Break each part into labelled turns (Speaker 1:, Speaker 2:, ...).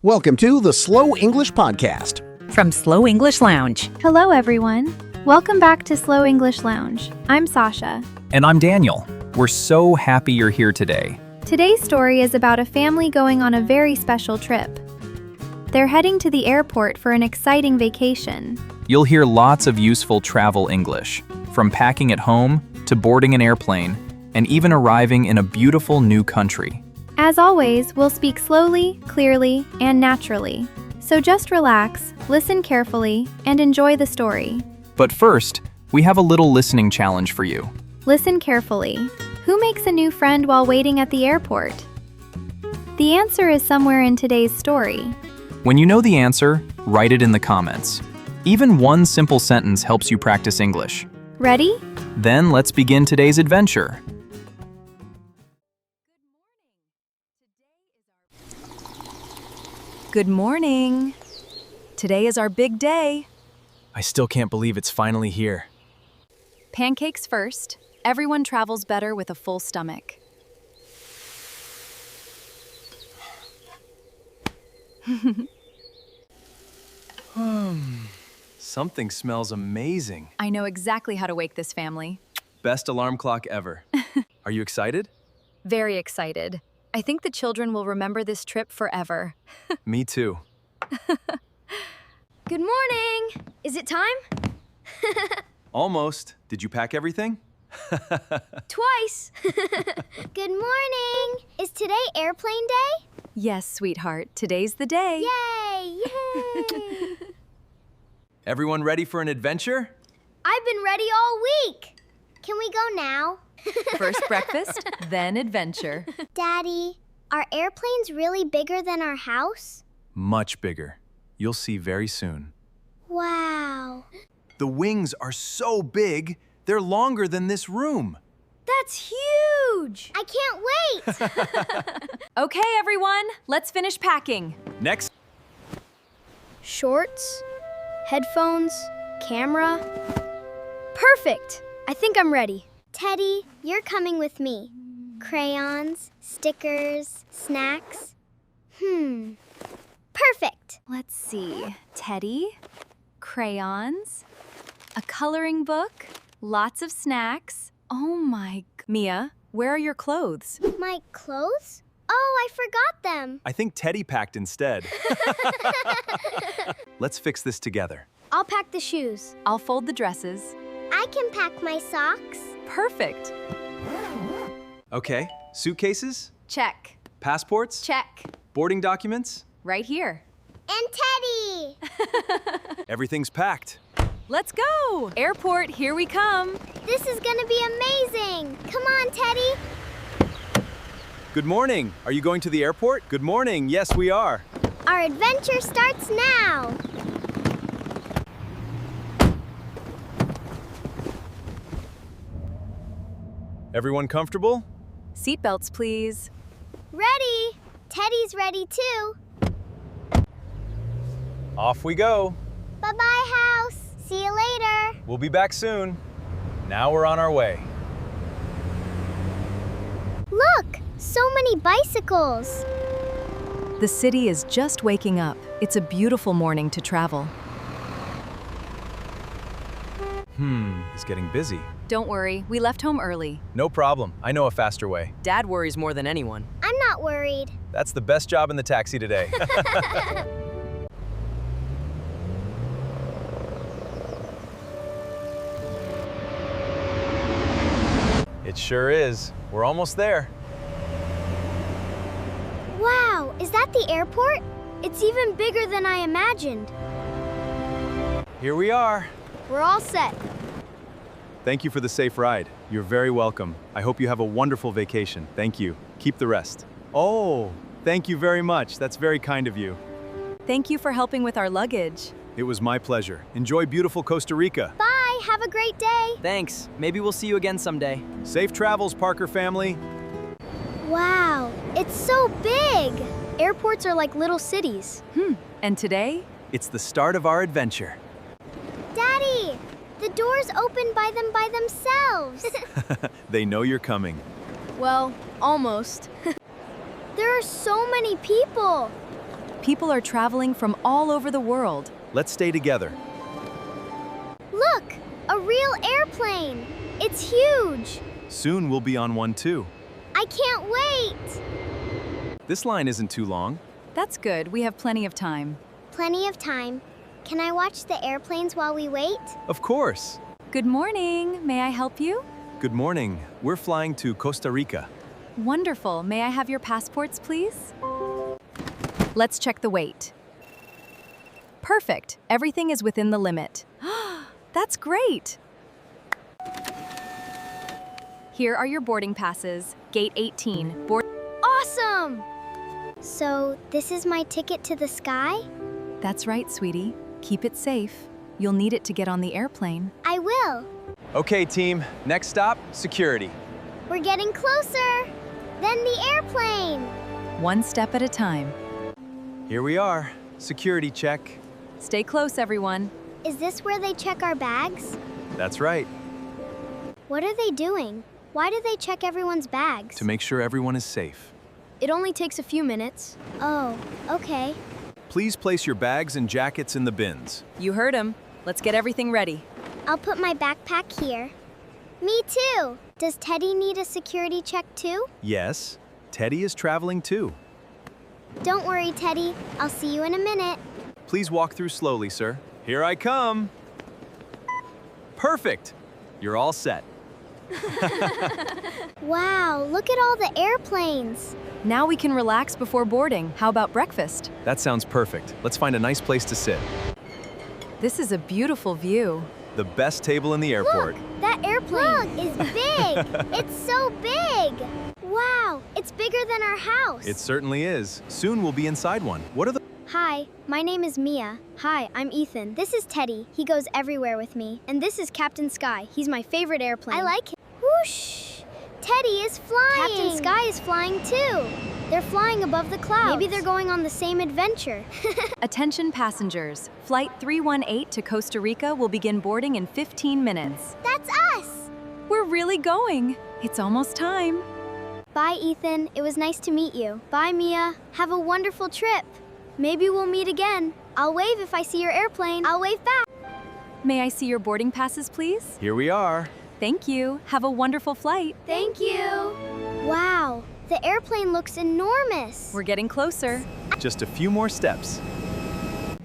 Speaker 1: Welcome to the Slow English Podcast
Speaker 2: from Slow English Lounge.
Speaker 3: Hello, everyone. Welcome back to Slow English Lounge. I'm Sasha.
Speaker 4: And I'm Daniel. We're so happy you're here today.
Speaker 3: Today's story is about a family going on a very special trip. They're heading to the airport for an exciting vacation.
Speaker 4: You'll hear lots of useful travel English, from packing at home to boarding an airplane, and even arriving in a beautiful new country.
Speaker 3: As always, we'll speak slowly, clearly, and naturally. So just relax, listen carefully, and enjoy the story.
Speaker 4: But first, we have a little listening challenge for you.
Speaker 3: Listen carefully. Who makes a new friend while waiting at the airport? The answer is somewhere in today's story.
Speaker 4: When you know the answer, write it in the comments. Even one simple sentence helps you practice English.
Speaker 3: Ready?
Speaker 4: Then let's begin today's adventure.
Speaker 2: Good morning. Today is our big day.
Speaker 4: I still can't believe it's finally here.
Speaker 2: Pancakes first. Everyone travels better with a full stomach.
Speaker 4: Something smells amazing.
Speaker 2: I know exactly how to wake this family.
Speaker 4: Best alarm clock ever. Are you excited?
Speaker 2: Very excited. I think the children will remember this trip forever.
Speaker 4: Me too.
Speaker 5: Good morning! Is it time?
Speaker 4: Almost. Did you pack everything?
Speaker 5: Twice! Good morning! Is today airplane day?
Speaker 2: Yes, sweetheart. Today's the day.
Speaker 5: Yay! Yay!
Speaker 4: Everyone ready for an adventure?
Speaker 5: I've been ready all week! Can we go now?
Speaker 2: First breakfast, then adventure.
Speaker 5: Daddy, are airplanes really bigger than our house?
Speaker 4: Much bigger. You'll see very soon.
Speaker 5: Wow.
Speaker 4: The wings are so big, they're longer than this room.
Speaker 5: That's huge! I can't wait!
Speaker 2: Okay, everyone, let's finish packing.
Speaker 4: Next.
Speaker 5: Shorts, headphones, camera. Perfect! I think I'm ready. Teddy, you're coming with me. Crayons, stickers, snacks. Perfect!
Speaker 2: Let's see. Teddy, crayons, a coloring book, lots of snacks. Oh my... Mia, where are your clothes?
Speaker 5: My clothes? Oh, I forgot them.
Speaker 4: I think Teddy packed instead. Let's fix this together.
Speaker 5: I'll pack the shoes.
Speaker 2: I'll fold the dresses.
Speaker 5: I can pack my socks.
Speaker 2: Perfect.
Speaker 4: Okay, suitcases,
Speaker 2: Check.
Speaker 4: passports,
Speaker 2: Check.
Speaker 4: boarding documents.
Speaker 2: Right here.
Speaker 5: And Teddy!
Speaker 4: Everything's packed.
Speaker 2: Let's go! Airport, here we come.
Speaker 5: This is gonna be amazing! Come on, Teddy!
Speaker 4: Good morning. Are you going to the airport? Good morning. Yes, we are.
Speaker 5: Our adventure starts now!
Speaker 4: Everyone comfortable?
Speaker 2: Seatbelts, please.
Speaker 5: Ready! Teddy's ready too.
Speaker 4: Off we go.
Speaker 5: Bye-bye, house. See you later.
Speaker 4: We'll be back soon. Now we're on our way.
Speaker 5: Look! So many bicycles!
Speaker 2: The city is just waking up. It's a beautiful morning to travel.
Speaker 4: It's getting busy.
Speaker 2: Don't worry, we left home early.
Speaker 4: No problem. I know a faster way.
Speaker 6: Dad worries more than anyone.
Speaker 5: I'm not worried.
Speaker 4: That's the best job in the taxi today. It sure is. We're almost there.
Speaker 5: Wow, is that the airport? It's even bigger than I imagined.
Speaker 4: Here we are.
Speaker 5: We're all set.
Speaker 4: Thank you for the safe ride. You're very welcome. I hope you have a wonderful vacation. Thank you. Keep the rest. Oh, thank you very much. That's very kind of you.
Speaker 2: Thank you for helping with our luggage.
Speaker 4: It was my pleasure. Enjoy beautiful Costa Rica.
Speaker 5: Bye, have a great day.
Speaker 6: Thanks. Maybe we'll see you again someday.
Speaker 4: Safe travels, Parker family.
Speaker 5: Wow, it's so big. Airports are like little cities.
Speaker 2: And today?
Speaker 4: It's the start of our adventure.
Speaker 5: Daddy, the doors open by themselves.
Speaker 4: They know you're coming.
Speaker 5: Well, almost. There are so many people.
Speaker 2: People are traveling from all over the world.
Speaker 4: Let's stay together.
Speaker 5: Look, a real airplane. It's huge.
Speaker 4: Soon we'll be on one too.
Speaker 5: I can't wait.
Speaker 4: This line isn't too long.
Speaker 2: That's good. We have plenty of time.
Speaker 5: Plenty of time. Can I watch the airplanes while we wait?
Speaker 4: Of course.
Speaker 2: Good morning. May I help you?
Speaker 4: Good morning. We're flying to Costa Rica.
Speaker 2: Wonderful. May I have your passports, please? Let's check the weight. Perfect. Everything is within the limit. That's great. Here are your boarding passes. Gate 18.
Speaker 5: Awesome! So, this is my ticket to the sky?
Speaker 2: That's right, sweetie. Keep it safe. You'll need it to get on the airplane.
Speaker 5: I will.
Speaker 4: Okay, team. Next stop, security.
Speaker 5: We're getting closer. Then the airplane.
Speaker 2: One step at a time.
Speaker 4: Here we are. Security check.
Speaker 2: Stay close, everyone.
Speaker 5: Is this where they check our bags?
Speaker 4: That's right.
Speaker 5: What are they doing? Why do they check everyone's bags?
Speaker 4: To make sure everyone is safe.
Speaker 2: It only takes a few minutes.
Speaker 5: Oh, okay.
Speaker 4: Please place your bags and jackets in the bins.
Speaker 2: You heard him. Let's get everything ready.
Speaker 5: I'll put my backpack here. Me too. Does Teddy need a security check too?
Speaker 4: Yes, Teddy is traveling too.
Speaker 5: Don't worry, Teddy. I'll see you in a minute.
Speaker 4: Please walk through slowly, sir. Here I come. Perfect. You're all set.
Speaker 5: Wow, look at all the airplanes.
Speaker 2: Now we can relax before boarding. How about breakfast?
Speaker 4: That sounds perfect. Let's find a nice place to sit.
Speaker 2: This is a beautiful view.
Speaker 4: The best table in the airport.
Speaker 5: Look, that airplane is big. It's so big. Wow, it's bigger than our house.
Speaker 4: It certainly is. Soon we'll be inside one. What are the...
Speaker 5: Hi, my name is Mia. Hi, I'm Ethan. This is Teddy. He goes everywhere with me. And this is Captain Sky. He's my favorite airplane. I like him. Whoosh! Teddy is flying. Captain Sky is flying too. They're flying above the clouds. Maybe they're going on the same adventure.
Speaker 2: Attention passengers. Flight 318 to Costa Rica will begin boarding in 15 minutes.
Speaker 5: That's us!
Speaker 2: We're really going. It's almost time.
Speaker 5: Bye, Ethan. It was nice to meet you. Bye, Mia. Have a wonderful trip. Maybe we'll meet again. I'll wave if I see your airplane. I'll wave back.
Speaker 2: May I see your boarding passes, please?
Speaker 4: Here we are.
Speaker 2: Thank you. Have a wonderful flight.
Speaker 5: Thank you. Wow, the airplane looks enormous.
Speaker 2: We're getting closer.
Speaker 4: Just a few more steps.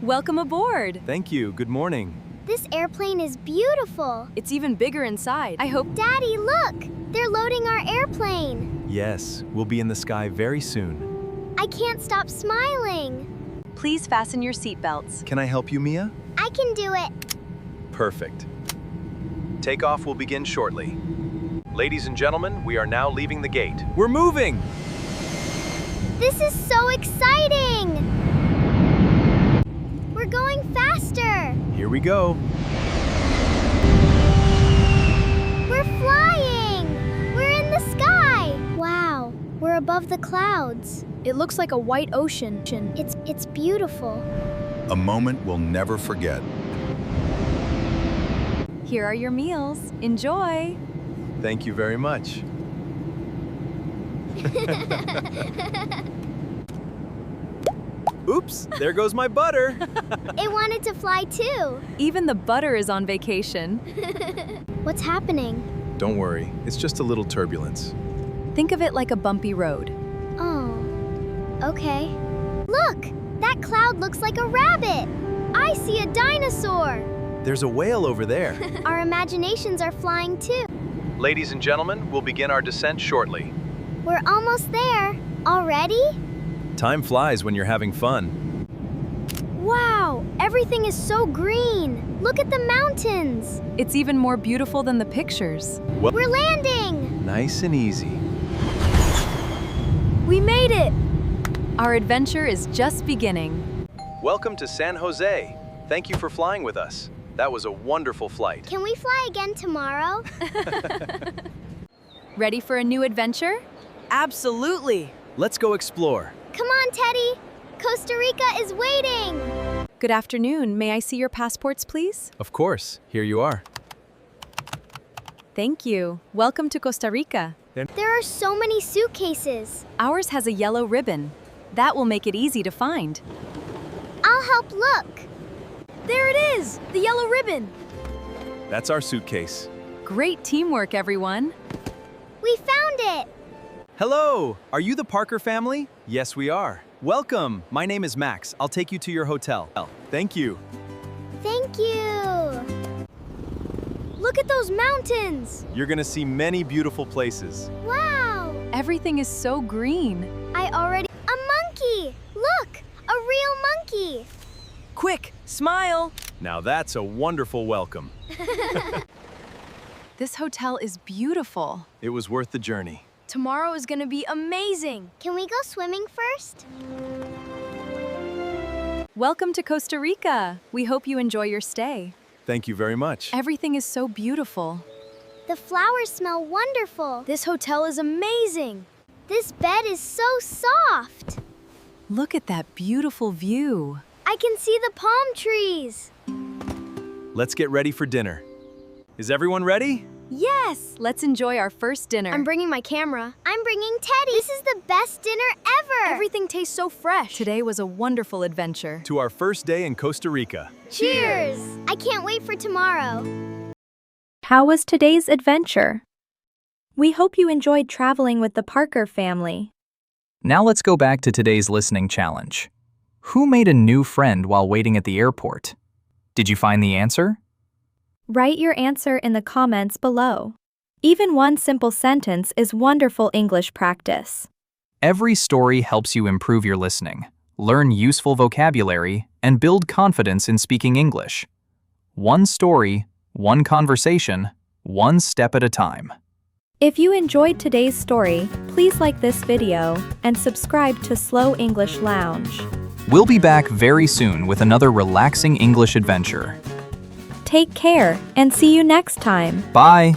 Speaker 2: Welcome aboard.
Speaker 4: Thank you. Good morning.
Speaker 5: This airplane is beautiful.
Speaker 2: It's even bigger inside. I hope.
Speaker 5: Daddy, look! They're loading our airplane.
Speaker 4: Yes, we'll be in the sky very soon.
Speaker 5: I can't stop smiling.
Speaker 2: Please fasten your seatbelts.
Speaker 4: Can I help you, Mia?
Speaker 5: I can do it.
Speaker 4: Perfect. Takeoff will begin shortly. Ladies and gentlemen, we are now leaving the gate. We're moving!
Speaker 5: This is so exciting! We're going faster!
Speaker 4: Here we go.
Speaker 5: We're flying! We're in the sky! Wow, we're above the clouds.
Speaker 2: It looks like a white ocean.
Speaker 5: It's beautiful.
Speaker 7: A moment we'll never forget.
Speaker 2: Here are your meals. Enjoy.
Speaker 4: Thank you very much. Oops, there goes my butter.
Speaker 5: It wanted to fly too.
Speaker 2: Even the butter is on vacation.
Speaker 5: What's happening?
Speaker 4: Don't worry, it's just a little turbulence.
Speaker 2: Think of it like a bumpy road.
Speaker 5: Oh, okay. Look, that cloud looks like a rabbit. I see a dinosaur.
Speaker 4: There's a whale over there.
Speaker 5: Our imaginations are flying too.
Speaker 4: Ladies and gentlemen, we'll begin our descent shortly.
Speaker 5: We're almost there. Already?
Speaker 4: Time flies when you're having fun.
Speaker 5: Wow, everything is so green. Look at the mountains.
Speaker 2: It's even more beautiful than the pictures.
Speaker 5: We're landing.
Speaker 4: Nice and easy.
Speaker 2: We made it! Our adventure is just beginning.
Speaker 4: Welcome to San Jose. Thank you for flying with us. That was a wonderful flight.
Speaker 5: Can we fly again tomorrow?
Speaker 2: Ready for a new adventure?
Speaker 6: Absolutely.
Speaker 4: Let's go explore.
Speaker 5: Come on, Teddy. Costa Rica is waiting.
Speaker 2: Good afternoon. May I see your passports, please?
Speaker 4: Of course, here you are.
Speaker 2: Thank you. Welcome to Costa Rica.
Speaker 5: There are so many suitcases.
Speaker 2: Ours has a yellow ribbon. That will make it easy to find.
Speaker 5: I'll help look.
Speaker 2: There it is! The yellow ribbon!
Speaker 4: That's our suitcase.
Speaker 2: Great teamwork, everyone.
Speaker 5: We found it.
Speaker 4: Hello! Are you the Parker family? Yes, we are. Welcome! My name is Max. I'll take you to your hotel. Thank you.
Speaker 5: Thank you.
Speaker 2: Look at those mountains!
Speaker 4: You're gonna see many beautiful places.
Speaker 5: Wow.
Speaker 2: Everything is so green.
Speaker 5: A monkey. Look, a real monkey.
Speaker 6: Quick, smile.
Speaker 4: Now that's a wonderful welcome.
Speaker 2: This hotel is beautiful.
Speaker 4: It was worth the journey.
Speaker 2: Tomorrow is gonna be amazing.
Speaker 5: Can we go swimming first?
Speaker 2: Welcome to Costa Rica. We hope you enjoy your stay.
Speaker 4: Thank you very much.
Speaker 2: Everything is so beautiful.
Speaker 5: The flowers smell wonderful.
Speaker 2: This hotel is amazing.
Speaker 5: This bed is so soft.
Speaker 2: Look at that beautiful view.
Speaker 5: I can see the palm trees.
Speaker 4: Let's get ready for dinner. Is everyone ready?
Speaker 2: Yes, let's enjoy our first dinner.
Speaker 5: I'm bringing my camera. I'm bringing Teddy. This is the best dinner ever.
Speaker 2: Everything tastes so fresh. Today was a wonderful adventure.
Speaker 4: To our first day in Costa Rica.
Speaker 5: Cheers. I can't wait for tomorrow.
Speaker 3: How was today's adventure? We hope you enjoyed traveling with the Parker family.
Speaker 8: Now let's go back to today's listening challenge. Who made a new friend while waiting at the airport? Did you find the answer?
Speaker 3: Write your answer in the comments below. Even one simple sentence is wonderful English practice.
Speaker 8: Every story helps you improve your listening, learn useful vocabulary, and build confidence in speaking English. One story, one conversation, one step at a time.
Speaker 3: If you enjoyed today's story, please like this video and subscribe to Slow English Lounge.
Speaker 8: We'll be back very soon with another relaxing English adventure.
Speaker 3: Take care and see you next time.
Speaker 8: Bye!